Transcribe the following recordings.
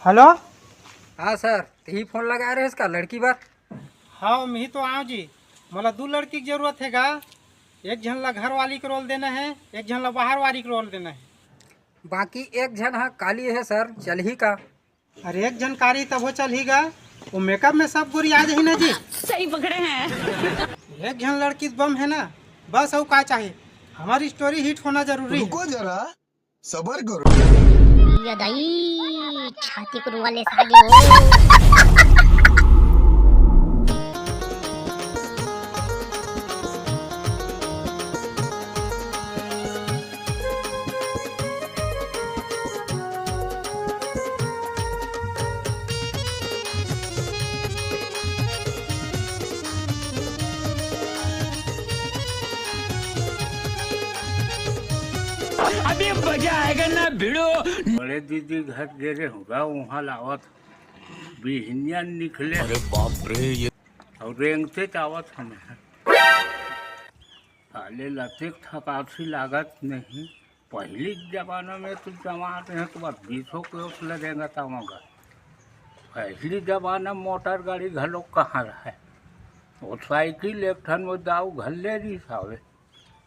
Hello. हाँ sir, ही phone लगा रहे इसका लड़की बार। हाँ मैं तो आऊँ जी। मला 2 लड़की की जरूरत है गा। एक जन ला घर वाली का रोल देना है, एक जन ला बाहर वाली का रोल देना है। बाकी एक जन हाँ काली है सर, चल ही का। अरे एक जन कारी तब हो चल ही गा। वो मेकअप में सब गोरी आ जाही ना जी। सही पकड़े हैं। एक जन लड़की बम है ना, बस और का चाहिए। हमारी स्टोरी हिट होना जरूरी है। रुको जरा सबर करो। या दाई छाती को रुवाले सागे हो। अभी मजा आएगा ना भिड़ो। बड़े दीदी घर गेरे होगा वहाँ लावत बिहनिया निकले। अरे बाप रे, ये और रेंगते चावत हमें साले लते थकासी लागत नहीं। पहली जमाना में तो जमाते हैं तो बस 20 के लगेगा तमागा। पहली जमाना मोटर गाड़ी घलो कहाँ रहे, वो साइकिल एक ठन में दाऊ घल्ले रही सावे,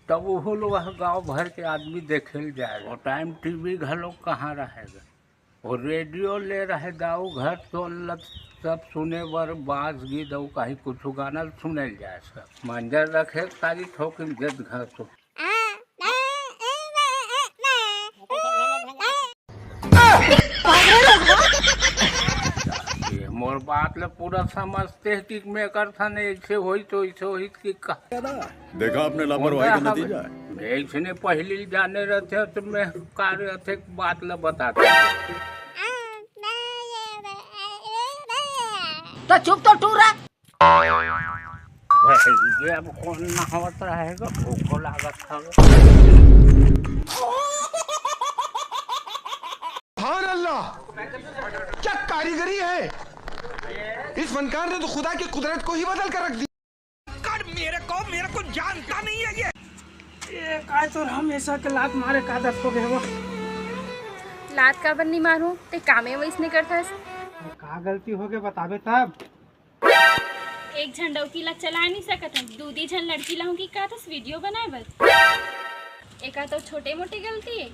तब वो लोग गांव भर के आदमी देखे जाएगा। वो टाइम टीवी घलो कहाँ रहेगा, वो रेडियो ले रहे दाऊ घर तो सब सुने बर बांस गीत और कहीं कुछ गाना सुने जाए। सब मंजर रखे सारी ठोकिन जद घर तो मोर बात ले पूरा समझते हैं कि मैं करता नहीं ऐसे होई तो ऐसे होई कि देखा आपने लापरवाही का नतीजा है। इसने पहले जाने रहते तो मैं कार्य थे बात ल बताते। तो चुप तो टूरा। ये अब कौन ना होता रहेगा, भूखो लागत था। सुभान अल्लाह, क्या कारीगरी है। इस फनकार ने तो खुदा की कुदरत को ही बदल कर रख दिया। मेरे को जानता नहीं है ये काय तो हमेशा के लात मारे का आदत हो गए वो। लात का बन्नी मारूं ते कामे वैसने करता है। का गलती हो गए बताबे तब। एक झंडौकी ला चला नहीं सकत हम, दूधी झन लड़की ला की का तो वीडियो बनाए बस। एका तो छोटे मोटे गलती है।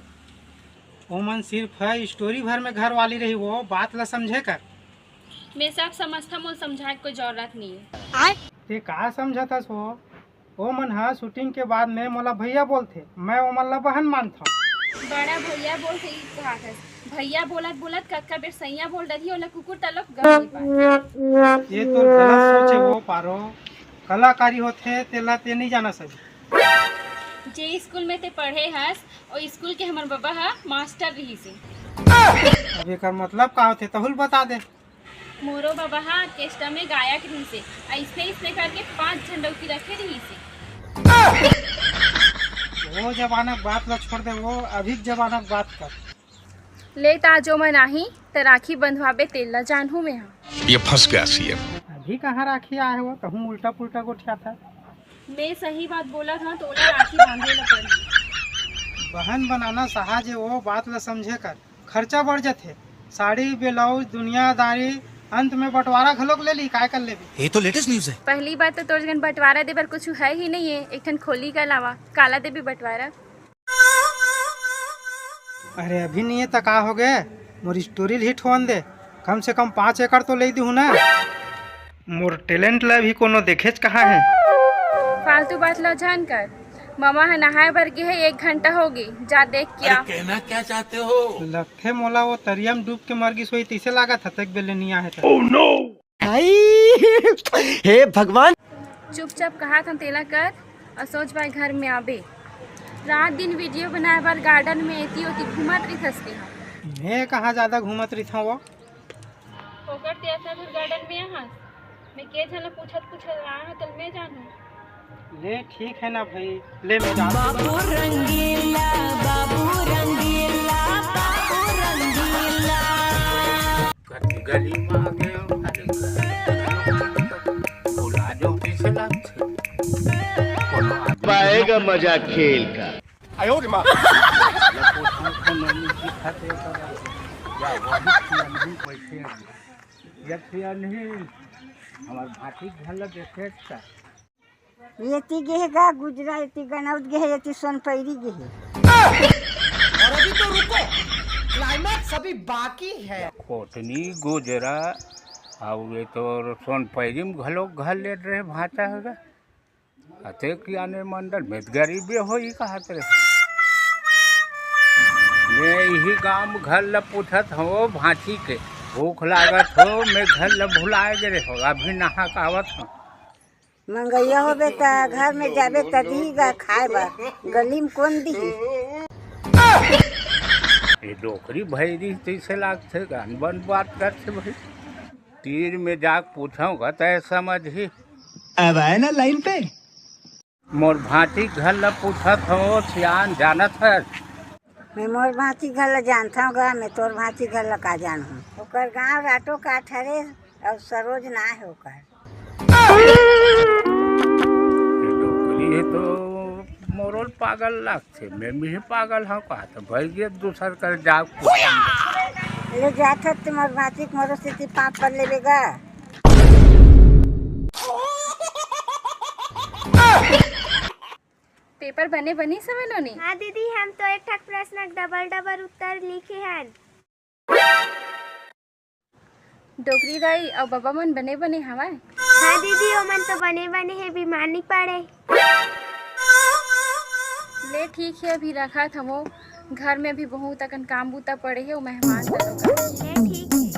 ओमन सिर्फ है स्टोरी भर में घर वाली रही, वो बात ला समझे कर। मैं सब समझता मोल समझाए कोई जरूरत नहीं है। ते का समझता सो। ओ मन हा शूटिंग के बाद में मोला भैया बोलते, मैं ओमन ला बहन मानता। बड़ा भैया बोल के कहा था, भैया बोलत बोलत कक्का बेर सैया बोल रही ओला कुकुर तलक गई पाए। ये तो गलत सोचे वो पारो। कलाकारी होते तेला ते नहीं जाना सही। जे स्कूल में ते पढ़े हस और स्कूल के हमर बाबा हा मास्टर रही से। अब एकर मतलब का होते तहुल बता दे। मोरो बाबा हा ऑर्केस्ट्रा में गायक रही से, ऐसे इसने करके 5 झंडौकी रखे रही से। वो जमाना की बात ला छोड़ दे, वो अभी जमाना की बात कर। ले ताजो मैं नाही त राखी बंधवाबे तेल ला जानहू में हा। ये फंस गया सीएम। अभी कहाँ राखी आए हो, कहूँ उल्टा पुल्टा गोठिया था। मैं सही बात बोला था तो राखी बांधे ला पड़ी। बहन बनाना सहाज है, वो बात ला समझे कर। खर्चा बढ़ जाते, साड़ी ब्लाउज दुनियादारी, अंत में बंटवारा घलोक ले ली, काय कर ले। ये तो लेटेस्ट न्यूज़ है। पहली बात तो तोर जन बंटवारा दे बर कुछ है ही नहीं है। एक ठन खोली के अलावा काला दे भी बंटवारा। अरे अभी नहीं है तो का हो गए, मोर स्टोरी हिट होन दे। कम से कम 5 एकड़ तो ले दी हूँ ना। मोर टैलेंट ला भी कोनो देखेच कहाँ है। फालतू बात ला जान कर। मामा है नहाए भर गए है, 1 घंटा हो गई, जा देख क्या। कहना क्या चाहते हो? लखे मोला वो तरिया में डूब के मर गई सोई तीसे लागा था तक बेले नहीं आए था। Oh no. हे भगवान। चुपचाप कहा था तेला कर और सोच भाई घर में आबे। रात दिन वीडियो बनाए बार गार्डन में एती होती घूमत रही थसती हम। मैं कहाँ ज्यादा घूमत रही था वो। होकर ते ऐसा फिर गार्डन में यहाँ मैं के झन पूछत रहा हूँ तल मैं जानू। ले ठीक है ना भाई, ले मैं जा। बाबू रंगीला, बाबू रंगीला, बाबू रंगीला। गली में आ गए बुला जो पीछे लगते पाएगा मजा खेल का। या वही सियानी बैठे ये सियानी हमार भाटी घल देखे का येती गेहे गा गुजरा येती गनौत गेहे येती सोनपैरी गेहे। और अभी तो रुको, क्लाइमैक्स अभी बाकी है। कोटनी गुजरा और ये तो सोन पैरी में घलो घल ले रहे भाटा होगा अते कि आने मंडल में गरीबी हो ही कहत रहे मैं यही गाँव में घर ल पूछत हो भांची के भूख लागत हो मैं घर ल भुलाए गए हो अभी नहा आवत हो मंगैया होबे त घर में जाबे त दीगा खाए बा गली में कौन दी। ये डोकरी भैरी तैसे लागते गान बन बात करते भाई तीर में जाक पूछूंगा तो समझी अब आए ना लाइन पे। मोर भांटी घर ल पूछत हो सियान जानत है मैं मोर भांति घर ल जानता हूँ गा मैं तोर भांति घर ल का जान हूँ। ओकर गाँव राटो काठ हरे और सरोज ना है ओकर। ये डोकरी तो मोरोल पागल लागते मैं भी पागल हूँ कहा तो भाई ये दूसर कर जाग पूछूंगा ले जात हत मोर भांति मोरो से पाप कर लेबेगा। पेपर बने बनी समय नोनी। हाँ दीदी, हम तो एक ठक प्रश्न डबल डबल उत्तर लिखे हैं। डोकरी दाई और बाबा मन बने बने हवाए। हाँ दीदी, ओमन तो बने बने है, बीमार नहीं पड़े। ले ठीक है, अभी रखा था वो घर में भी बहुत अकन काम बूता पड़े है, वो मेहमान तक ले ठीक है।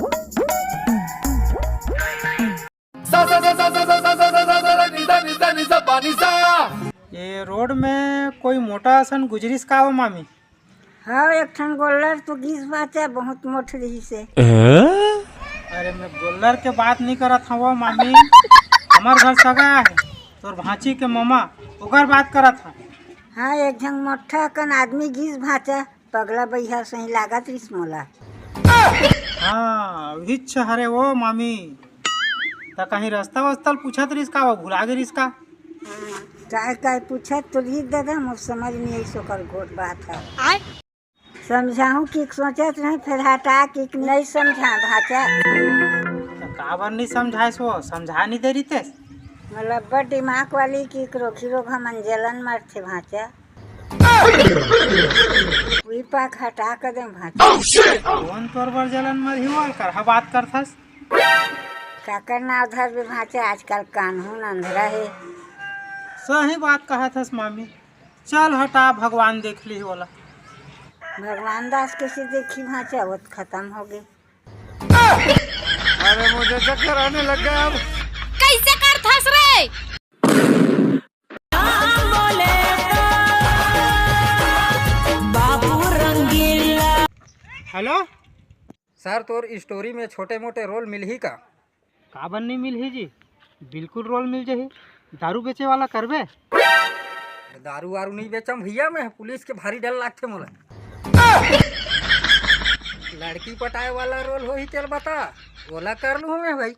ये रोड में कोई मोटा असन गुजरिस का हो मामी? हाँ एक ठन गोल्लर तो घिस बाचा बहुत मोट रही से। अरे मैं गोल्लर के बात नहीं करत हूँ मामी, हमार घर सगा है तोर भांची के मामा ओकर बात करत हूँ। हाँ एक झन मोटा कन आदमी घिस भाचा पगला बैहा सही लागत रिस मोला। हाँ विच हरे वो मामी तो कहीं रास्ता वास्ता पूछत रिस का वो भुला गए रिस का काय काय पूछत तो ही दादा मुझ समझ में आई सोकर गोट बात है। समझाऊं कि सोचत नहीं फिर हटा कि नहीं समझा भाचा तो काबर नहीं समझाए सो समझा नहीं दे रही थे मतलब बड़ दिमाग वाली की रोखी रोग हम जलन मरते भाचा वही पाक हटा कर दे भाचा कौन तोर बर जलन मर ही वाल कर बात करथस का करना उधर भी भाचा आजकल कानून अंधरा है। सही बात कहा थस मामी, चल हटा भगवान देख ली वाला। भगवान दास कैसे देखी भाचा वो खत्म हो गई। अरे मुझे चक्कर आने लग गया अब। कैसे कर थस रे बाबू रंगीला। हेलो सर तोर स्टोरी में छोटे मोटे रोल मिल ही का? काबर नहीं मिल ही जी, बिल्कुल रोल मिल जाही। दारू बेचे वाला करबे? दारू वारू नहीं बेचम भैया, मैं पुलिस के भारी डर लागते मोला। लड़की पटाए वाला रोल हो ही चल बता, ओला कर लूँ मैं भाई।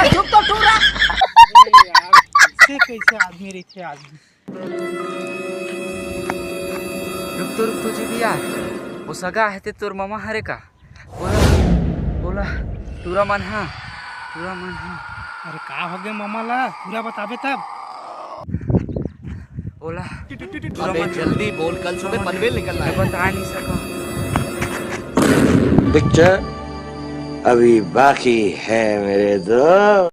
चुप तो टूरा। कैसे कैसे आदमी रही आदमी। रुक तो जी भैया, वो सगा है ते तोर मामा हरे का बोला टूरा मन हाँ टूरा मन हाँ। अरे का हो गए मामा ला पूरा बताबे तब। ओला अबे जल्दी बोल, कल सुबह पनवेल निकलना है। बता नहीं सका। पिक्चर अभी बाकी है मेरे दोस्त।